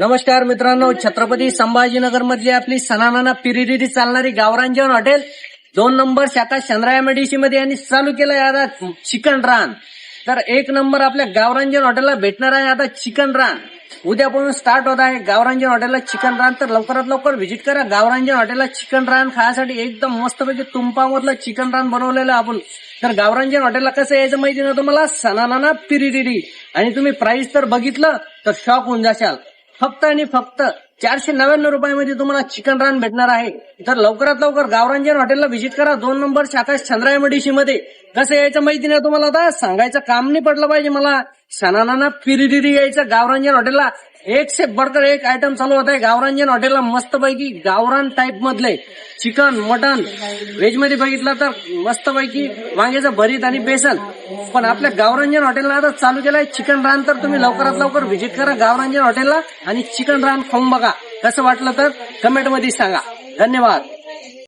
नमस्कार मित्रांनो, छत्रपती संभाजीनगर मधली आपली सणाना पिरिरिरी चालणारी गावरान जेवण हॉटेल 2 नंबर शाखा चंद्राया मेडिसी मध्ये यांनी चालू केलंय आता चिकन रान। तर 1 नंबर आपल्या गावरान जेवण हॉटेलला भेटणार आहे आता चिकन रान। उद्यापासून स्टार्ट होत आहे गावरान जेवण हॉटेलला चिकन रान। तर लवकरात लवकर व्हिजिट करा गावरान जेवण हॉटेलला चिकन रान खाण्यासाठी। एकदम मस्तपैकी तुंपामधलं चिकन रान बनवलेलं आपण। तर गावरान जेवण हॉटेलला कसं यायचं माहिती ना तुम्हाला, सणाना पिरिरिरी। आणि तुम्ही प्राइस तर बघितलं तर शॉक होऊन जाशाल। फक्त आणि फक्त 499 रुपयामध्ये तुम्हाला चिकन रान भेटणार आहे। तर लवकरात लवकर गावरान जेवण हॉटेलला व्हिजिट करा 2 नंबर शाखा चंद्राया मेडिसी मध्ये। कसं यायचं माहिती नाही तुम्हाला, आता सांगायचं काम नाही पडलं पाहिजे मला। सणाना पिरिरिरी यायचं गावरान जेवण हॉटेलला। एक से बढ़कर एक आयटम चालू होत आहे गावरान जेवण हॉटेलला। मस्तपैकी गावरान टाइप मधले चिकन, मटन, व्हेज मध्ये बघितलं तर मस्तपैकी वांग्याचं भरीत आणि बेसन। पण आपल्या गावरान जेवण हॉटेलला आता चालू केलंय चिकन रान। तर तुम्ही लवकरात लवकर व्हिजिट करा गावरान जेवण हॉटेलला आणि चिकन रान खाऊन बघा। कसं वाटलं तर कमेंट मध्ये सांगा। धन्यवाद।